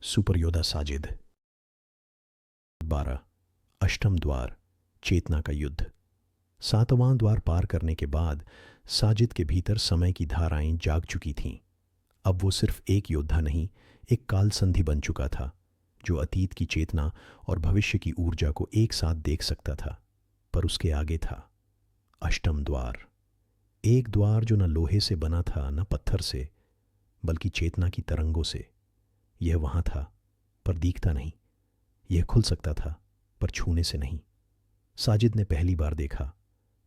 Super योद्धा साजिद। 12। अष्टम द्वार, चेतना का युद्ध। सातवां द्वार पार करने के बाद साजिद के भीतर समय की धाराएं जाग चुकी थीं। अब वो सिर्फ एक योद्धा नहीं, एक काल संधि बन चुका था जो अतीत की चेतना और भविष्य की ऊर्जा को एक साथ देख सकता था। पर उसके आगे था अष्टम द्वार, एक द्वार जो न लोहे से बना था न पत्थर से, बल्कि चेतना की तरंगों से। यह वहां था पर दिखता नहीं। यह खुल सकता था पर छूने से नहीं। साजिद ने पहली बार देखा,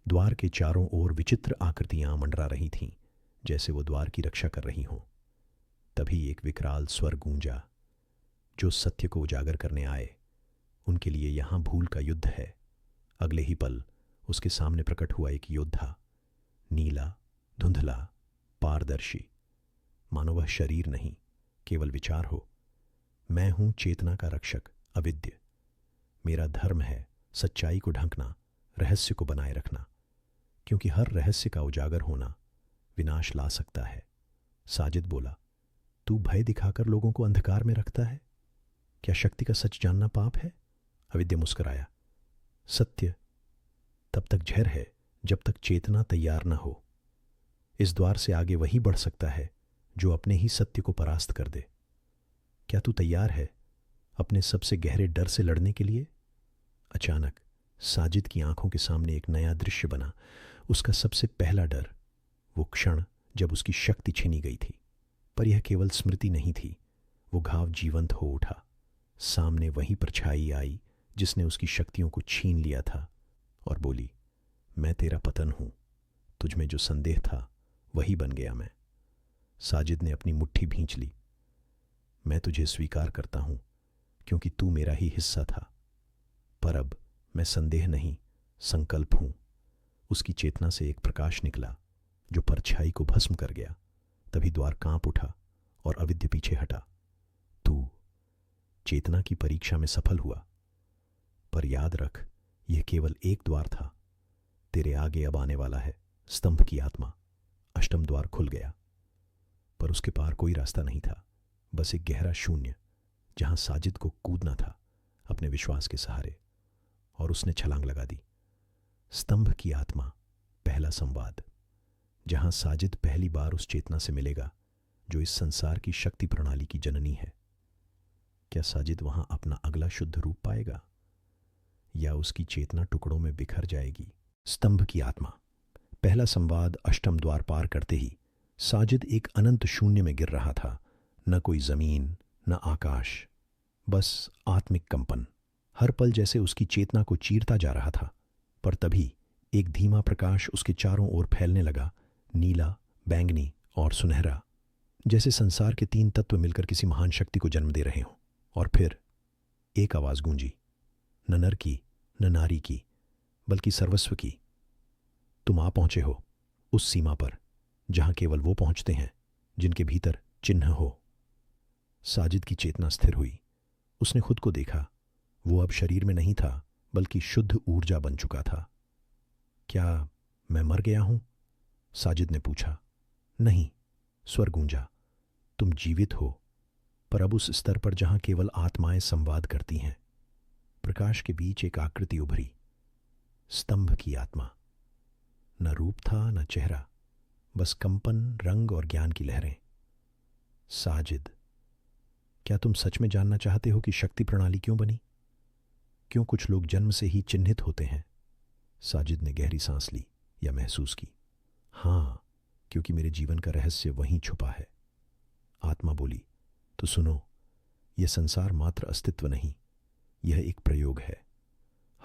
द्वार के चारों ओर विचित्र आकृतियां मंडरा रही थीं, जैसे वो द्वार की रक्षा कर रही हों। तभी एक विकराल स्वर गूंजा, जो सत्य को उजागर करने आए, उनके लिए यहां भूल का युद्ध है। अगले ही पल उसके सामने प्रकट हुआ एक योद्धा, नीला, धुंधला, पारदर्शी, मानो वह शरीर नहीं, केवल विचार हो। मैं हूं चेतना का रक्षक, अविद्य। मेरा धर्म है सच्चाई को ढंकना, रहस्य को बनाए रखना, क्योंकि हर रहस्य का उजागर होना विनाश ला सकता है। साजिद बोला, तू भय दिखाकर लोगों को अंधकार में रखता है? क्या शक्ति का सच जानना पाप है? अविद्य मुस्कुराया, सत्य तब तक जहर है जब तक चेतना तैयार न हो। इस द्वार से आगे वही बढ़ सकता है जो अपने ही सत्य को परास्त कर दे। क्या तू तैयार है अपने सबसे गहरे डर से लड़ने के लिए? अचानक साजिद की आंखों के सामने एक नया दृश्य बना। उसका सबसे पहला डर, वो क्षण जब उसकी शक्ति छीनी गई थी। पर यह केवल स्मृति नहीं थी, वो घाव जीवंत हो उठा। सामने वही परछाई आई जिसने उसकी शक्तियों को छीन लिया था और बोली, मैं तेरा पतन हूं। तुझ में जो संदेह था वही बन गया मैं। साजिद ने अपनी मुट्ठी भींच ली। मैं तुझे स्वीकार करता हूं क्योंकि तू मेरा ही हिस्सा था। पर अब मैं संदेह नहीं, संकल्प हूं। उसकी चेतना से एक प्रकाश निकला जो परछाई को भस्म कर गया। तभी द्वार कांप उठा और अविद्य पीछे हटा। तू चेतना की परीक्षा में सफल हुआ, पर याद रख, यह केवल एक द्वार था। तेरे आगे अब आने वाला है स्तंभ की आत्मा। अष्टम द्वार खुल गया, पर उसके पार कोई रास्ता नहीं था, बस एक गहरा शून्य जहां साजिद को कूदना था अपने विश्वास के सहारे। और उसने छलांग लगा दी। स्तंभ की आत्मा, पहला संवाद, जहां साजिद पहली बार उस चेतना से मिलेगा जो इस संसार की शक्ति प्रणाली की जननी है। क्या साजिद वहां अपना अगला शुद्ध रूप पाएगा, या उसकी चेतना टुकड़ों में बिखर जाएगी? स्तंभ की आत्मा, पहला संवाद। अष्टम द्वार पार करते ही साजिद एक अनंत शून्य में गिर रहा था। न कोई जमीन, न आकाश, बस आत्मिक कंपन। हर पल जैसे उसकी चेतना को चीरता जा रहा था। पर तभी एक धीमा प्रकाश उसके चारों ओर फैलने लगा, नीला, बैंगनी और सुनहरा, जैसे संसार के तीन तत्व मिलकर किसी महान शक्ति को जन्म दे रहे हों। और फिर एक आवाज गूंजी, न नर की, न नारी की, बल्कि सर्वस्व की। तुम आ पहुंचे हो उस सीमा पर जहां केवल वो पहुंचते हैं जिनके भीतर चिन्ह हो। साजिद की चेतना स्थिर हुई। उसने खुद को देखा। वो अब शरीर में नहीं था, बल्कि शुद्ध ऊर्जा बन चुका था। क्या मैं मर गया हूं? साजिद ने पूछा। नहीं, स्वर गूंजा, तुम जीवित हो, पर अब उस स्तर पर जहां केवल आत्माएं संवाद करती हैं। प्रकाश के बीच एक आकृति उभरी, स्तंभ की आत्मा। न रूप था न चेहरा, बस कंपन, रंग और ज्ञान की लहरें। साजिद, क्या तुम सच में जानना चाहते हो कि शक्ति प्रणाली क्यों बनी? क्यों कुछ लोग जन्म से ही चिन्हित होते हैं? साजिद ने गहरी सांस ली या महसूस की। हां, क्योंकि मेरे जीवन का रहस्य वहीं छुपा है। आत्मा बोली, तो सुनो, यह संसार मात्र अस्तित्व नहीं, यह एक प्रयोग है।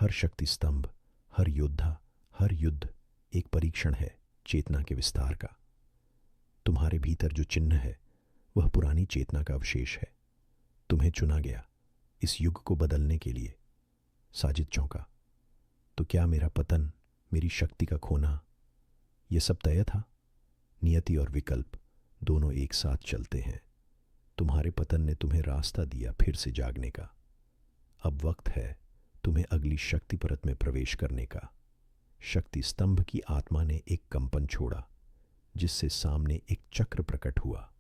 हर शक्ति स्तंभ, हर योद्धा, हर युद्ध एक परीक्षण है चेतना के विस्तार का। तुम्हारे भीतर जो चिन्ह है वह पुरानी चेतना का अवशेष है। तुम्हें चुना गया इस युग को बदलने के लिए। साजिद चौंका। तो क्या मेरा पतन, मेरी शक्ति का खोना, यह सब तय था? नियति और विकल्प दोनों एक साथ चलते हैं। तुम्हारे पतन ने तुम्हें रास्ता दिया फिर से जागने का। अब वक्त है तुम्हें अगली शक्ति परत में प्रवेश करने का। शक्ति स्तंभ की आत्मा ने एक कंपन छोड़ा, जिससे सामने एक चक्र प्रकट हुआ।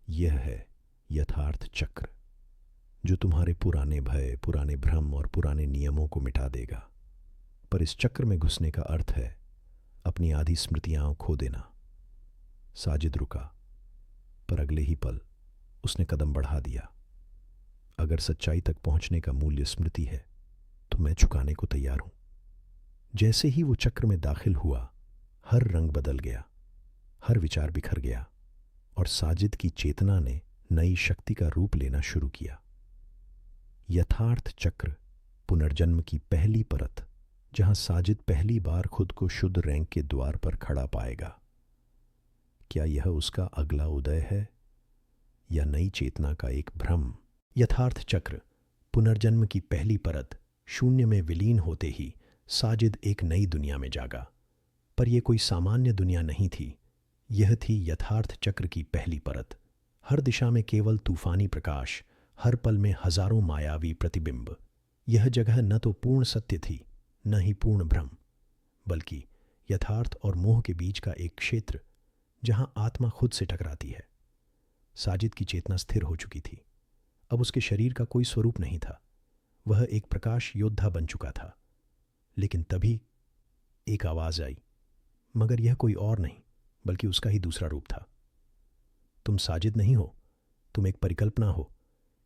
यह है यथार्थ चक्र। जो तुम्हारे पुराने भय, पुराने भ्रम और पुराने नियमों को मिटा देगा। पर इस चक्र में घुसने का अर्थ है अपनी आधी स्मृतियां खो देना। साजिद रुका, पर अगले ही पल उसने कदम बढ़ा दिया। अगर सच्चाई तक पहुंचने का मूल्य स्मृति है तो मैं चुकाने को तैयार हूं। जैसे ही वो चक्र में दाखिल हुआ, हर रंग बदल गया, हर विचार बिखर गया और साजिद की चेतना ने नई शक्ति का रूप लेना शुरू किया। यथार्थ चक्र, पुनर्जन्म की पहली परत, जहां साजिद पहली बार खुद को शुद्ध रैंक के द्वार पर खड़ा पाएगा। क्या यह उसका अगला उदय है या नई चेतना का एक भ्रम? यथार्थ चक्र, पुनर्जन्म की पहली परत, शून्य में विलीन होते ही साजिद एक नई दुनिया में जागा। पर यह कोई सामान्य दुनिया नहीं थी, यह थी यथार्थ चक्र की पहली परत। हर दिशा में केवल तूफानी प्रकाश, हर पल में हजारों मायावी प्रतिबिंब। यह जगह न तो पूर्ण सत्य थी, न ही पूर्ण भ्रम, बल्कि यथार्थ और मोह के बीच का एक क्षेत्र जहां आत्मा खुद से टकराती है। साजिद की चेतना स्थिर हो चुकी थी। अब उसके शरीर का कोई स्वरूप नहीं था। वह एक प्रकाश योद्धा बन चुका था। लेकिन तभी एक आवाज आई, मगर यह कोई और नहीं बल्कि उसका ही दूसरा रूप था। तुम साजिद नहीं हो, तुम एक परिकल्पना हो,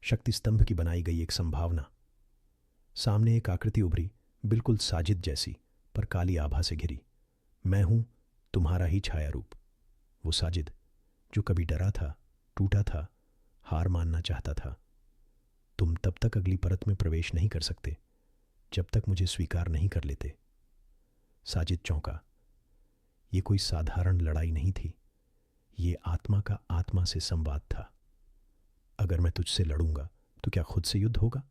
शक्ति स्तंभ की बनाई गई एक संभावना। सामने एक आकृति उभरी, बिल्कुल साजिद जैसी, पर काली आभा से घिरी। मैं हूं तुम्हारा ही छाया रूप। वो साजिद जो कभी डरा था, टूटा था, हार मानना चाहता था। तुम तब तक अगली परत में प्रवेश नहीं कर सकते जब तक मुझे स्वीकार नहीं कर लेते। साजिद चौंका। ये कोई साधारण लड़ाई नहीं थी, ये आत्मा का आत्मा से संवाद था। अगर मैं तुझसे लड़ूंगा तो क्या खुद से युद्ध होगा?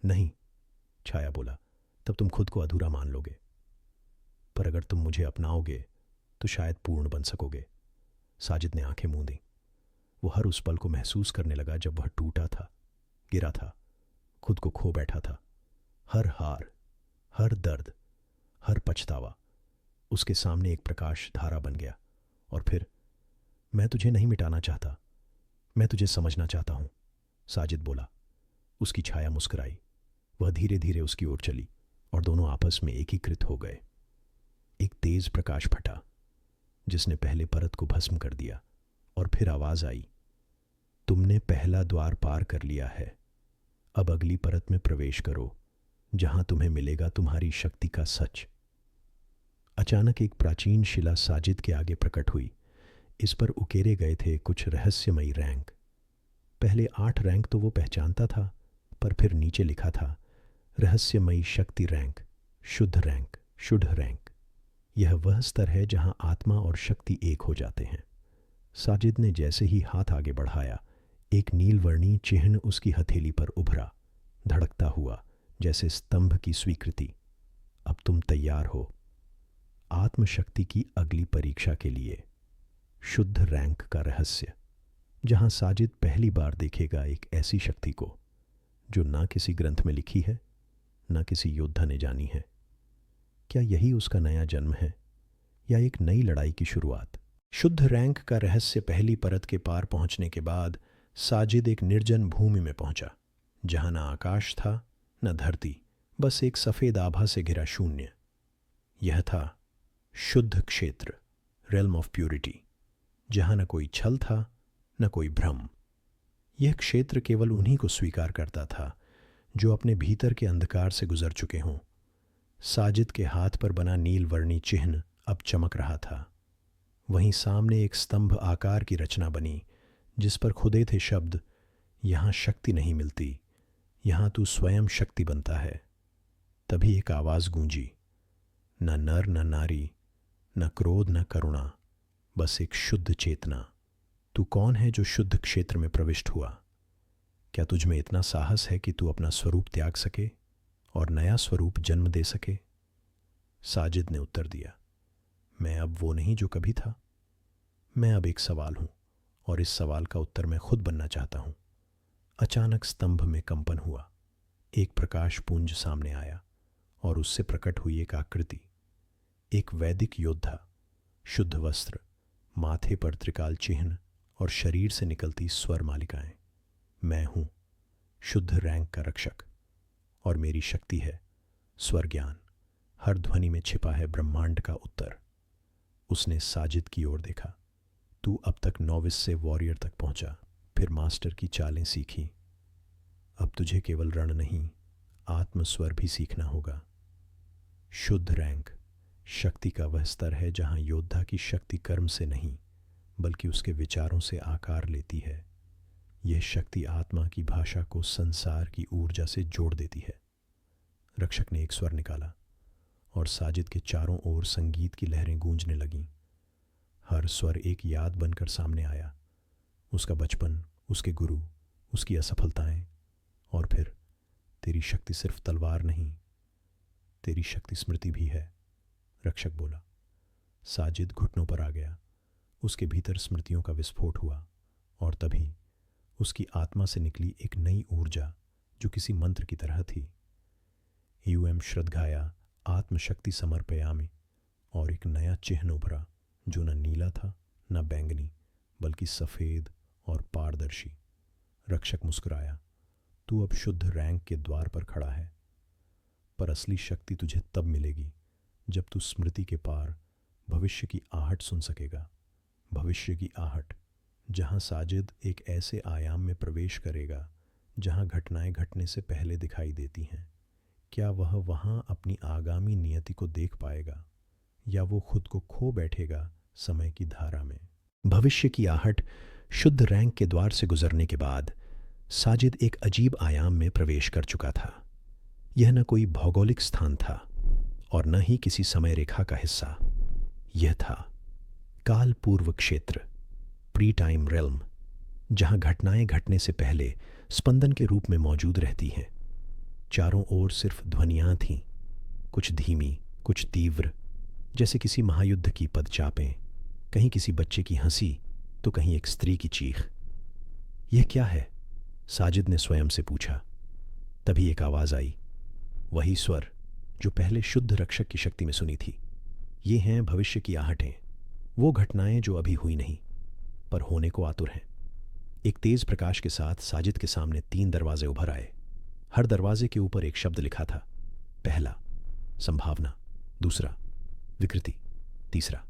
नहीं, छाया बोला, तब तुम खुद को अधूरा मान लोगे। पर अगर तुम मुझे अपनाओगे तो शायद पूर्ण बन सकोगे। साजिद ने आंखें मूंदी। वो हर उस पल को महसूस करने लगा जब वह टूटा था, गिरा था, खुद को खो बैठा था। हर हार, हर दर्द, हर पछतावा उसके सामने एक प्रकाश धारा बन गया। और फिर, मैं तुझे नहीं मिटाना चाहता, मैं तुझे समझना चाहता हूं, साजिद बोला। उसकी छाया मुस्कुराई। वह धीरे धीरे उसकी ओर चली और दोनों आपस में एकीकृत हो गए। एक तेज प्रकाश फटा जिसने पहले परत को भस्म कर दिया और फिर आवाज आई, तुमने पहला द्वार पार कर लिया है, अब अगली परत में प्रवेश करो जहां तुम्हें मिलेगा तुम्हारी शक्ति का सच। अचानक एक प्राचीन शिला साजिद के आगे प्रकट हुई। इस पर उकेरे गए थे कुछ रहस्यमयी रैंक। पहले 8 रैंक तो वो पहचानता था, पर फिर नीचे लिखा था रहस्यमयी शक्ति रैंक, शुद्ध रैंक, शुद्ध रैंक। यह वह स्तर है जहां आत्मा और शक्ति एक हो जाते हैं। साजिद ने जैसे ही हाथ आगे बढ़ाया, एक नीलवर्णी चिन्ह उसकी हथेली पर उभरा, धड़कता हुआ जैसे स्तंभ की स्वीकृति। अब तुम तैयार हो आत्मशक्ति की अगली परीक्षा के लिए। शुद्ध रैंक का रहस्य, जहां साजिद पहली बार देखेगा एक ऐसी शक्ति को जो ना किसी ग्रंथ में लिखी है, ना किसी योद्धा ने जानी है। क्या यही उसका नया जन्म है या एक नई लड़ाई की शुरुआत? शुद्ध रैंक का रहस्य पहली परत के पार पहुंचने के बाद साजिद एक निर्जन भूमि में पहुंचा, जहां ना आकाश था न धरती, बस एक सफेद आभा से घिरा शून्य। यह था शुद्ध क्षेत्र, रेल्म ऑफ प्यूरिटी, जहां न कोई छल था न कोई भ्रम। यह क्षेत्र केवल उन्हीं को स्वीकार करता था जो अपने भीतर के अंधकार से गुजर चुके हों। साजिद के हाथ पर बना नीलवर्णी चिन्ह अब चमक रहा था। वहीं सामने एक स्तंभ आकार की रचना बनी जिस पर खुदे थे शब्द, यहाँ शक्ति नहीं मिलती, यहाँ तू स्वयं शक्ति बनता है। तभी एक आवाज गूंजी, न नर न नारी, न क्रोध न करुणा, बस एक शुद्ध चेतना। तू कौन है जो शुद्ध क्षेत्र में प्रविष्ट हुआ? क्या तुझ में इतना साहस है कि तू अपना स्वरूप त्याग सके और नया स्वरूप जन्म दे सके? साजिद ने उत्तर दिया, मैं अब वो नहीं जो कभी था। मैं अब एक सवाल हूं और इस सवाल का उत्तर मैं खुद बनना चाहता हूं। अचानक स्तंभ में कंपन हुआ। एक प्रकाश पुंज सामने आया और उससे प्रकट हुई एक आकृति, एक वैदिक योद्धा, शुद्ध वस्त्र, माथे पर त्रिकाल चिन्ह और शरीर से निकलती स्वर मालिकाएं। मैं हूं शुद्ध रैंक का रक्षक। और मेरी शक्ति है स्वर ज्ञान। हर ध्वनि में छिपा है ब्रह्मांड का उत्तर। उसने साजिद की ओर देखा। तू अब तक नॉविस से वॉरियर तक पहुंचा, फिर मास्टर की चालें सीखी। अब तुझे केवल रण नहीं, आत्मस्वर भी सीखना होगा। शुद्ध रैंक शक्ति का वह स्तर है जहां योद्धा की शक्ति कर्म से नहीं बल्कि उसके विचारों से आकार लेती है। यह शक्ति आत्मा की भाषा को संसार की ऊर्जा से जोड़ देती है। रक्षक ने एक स्वर निकाला और साजिद के चारों ओर संगीत की लहरें गूंजने लगीं। हर स्वर एक याद बनकर सामने आया, उसका बचपन, उसके गुरु, उसकी असफलताएं, और फिर तेरी शक्ति सिर्फ तलवार नहीं, तेरी शक्ति स्मृति भी है। रक्षक बोला। साजिद घुटनों पर आ गया। उसके भीतर स्मृतियों का विस्फोट हुआ और तभी उसकी आत्मा से निकली एक नई ऊर्जा जो किसी मंत्र की तरह थी। यूएम श्रद्धाया आत्मशक्ति समर्पयामि। और एक नया चिन्ह उभरा जो न नीला था न बैंगनी बल्कि सफ़ेद और पारदर्शी। रक्षक मुस्कुराया। तू अब शुद्ध रैंक के द्वार पर खड़ा है, पर असली शक्ति तुझे तब मिलेगी जब तू स्मृति के पार भविष्य की आहट सुन सकेगा। भविष्य की आहट, जहां साजिद एक ऐसे आयाम में प्रवेश करेगा जहां घटनाएं घटने से पहले दिखाई देती हैं। क्या वह वहां अपनी आगामी नियति को देख पाएगा या वो खुद को खो बैठेगा समय की धारा में? भविष्य की आहट शुद्ध रैंक के द्वार से गुजरने के बाद साजिद एक अजीब आयाम में प्रवेश कर चुका था। यह न कोई भौगोलिक स्थान था और न ही किसी समय रेखा का हिस्सा। यह था काल पूर्व क्षेत्र, प्री टाइम रेल्म, जहां घटनाएं घटने से पहले स्पंदन के रूप में मौजूद रहती हैं। चारों ओर सिर्फ ध्वनियां थीं, कुछ धीमी, कुछ तीव्र, जैसे किसी महायुद्ध की पदचापें, कहीं किसी बच्चे की हंसी तो कहीं एक स्त्री की चीख। यह क्या है? साजिद ने स्वयं से पूछा। तभी एक आवाज आई, वही स्वर जो पहले शुद्ध रक्षक की शक्ति में सुनी थी। ये हैं भविष्य की आहटें, वो घटनाएं जो अभी हुई नहीं पर होने को आतुर हैं। एक तेज प्रकाश के साथ साजिद के सामने 3 दरवाजे उभर आए। हर दरवाजे के ऊपर एक शब्द लिखा था। पहला संभावना, दूसरा विकृति, तीसरा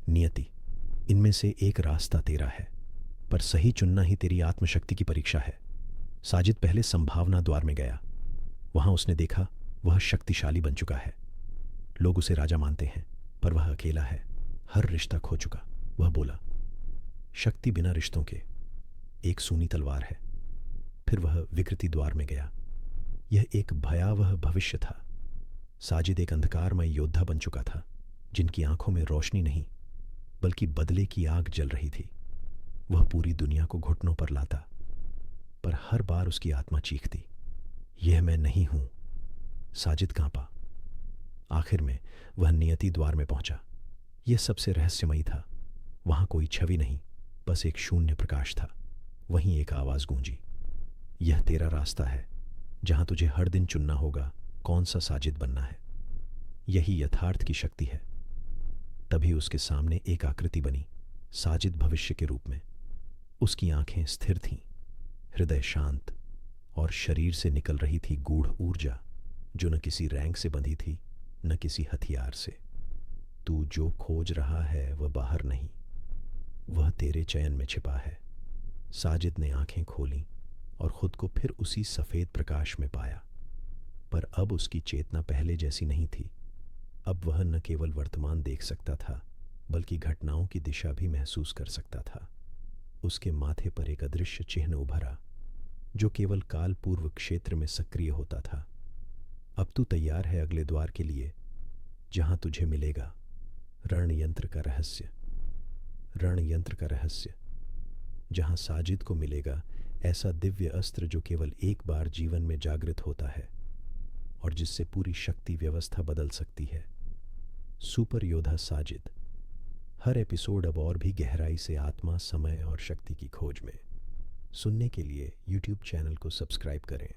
नियति। इनमें से एक रास्ता तेरा है, पर सही चुनना ही तेरी आत्मशक्ति की परीक्षा है। साजिद पहले संभावना द्वार में गया। वहां उसने देखा वह शक्तिशाली बन चुका है। लोग उसे राजा मानते हैं, पर वह अकेला है, हर रिश्ता खो चुका। वह बोला, शक्ति बिना रिश्तों के एक सूनी तलवार है। फिर वह विकृति द्वार में गया। यह एक भयावह भविष्य था। साजिद एक अंधकारमय योद्धा बन चुका था, जिनकी आंखों में रोशनी नहीं बल्कि बदले की आग जल रही थी। वह पूरी दुनिया को घुटनों पर लाता, पर हर बार उसकी आत्मा चीखती, यह मैं नहीं हूं। साजिद कांपा। आखिर में वह नियति द्वार में पहुंचा। यह सबसे रहस्यमयी था। वहां कोई छवि नहीं, बस एक शून्य प्रकाश था। वहीं एक आवाज गूंजी, यह तेरा रास्ता है, जहां तुझे हर दिन चुनना होगा कौन सा साजिद बनना है। यही यथार्थ की शक्ति है। तभी उसके सामने एक आकृति बनी, साजिद भविष्य के रूप में। उसकी आंखें स्थिर थीं, हृदय शांत, और शरीर से निकल रही थी गूढ़ ऊर्जा जो न किसी रैंक से बंधी थी न किसी हथियार से। तू जो खोज रहा है वह बाहर नहीं, वह तेरे चयन में छिपा है। साजिद ने आंखें खोलीं और खुद को फिर उसी सफेद प्रकाश में पाया, पर अब उसकी चेतना पहले जैसी नहीं थी। अब वह न केवल वर्तमान देख सकता था बल्कि घटनाओं की दिशा भी महसूस कर सकता था। उसके माथे पर एक अदृश्य चिन्ह उभरा जो केवल काल पूर्व क्षेत्र में सक्रिय होता था। अब तू तैयार है अगले द्वार के लिए, जहां तुझे मिलेगा रणयंत्र का रहस्य। रणयंत्र का रहस्य, जहां साजिद को मिलेगा ऐसा दिव्य अस्त्र जो केवल एक बार जीवन में जागृत होता है और जिससे पूरी शक्ति व्यवस्था बदल सकती है। सुपर योद्धा साजिद। हर एपिसोड अब और भी गहराई से आत्मा, समय और शक्ति की खोज में। सुनने के लिए YouTube चैनल को सब्सक्राइब करें।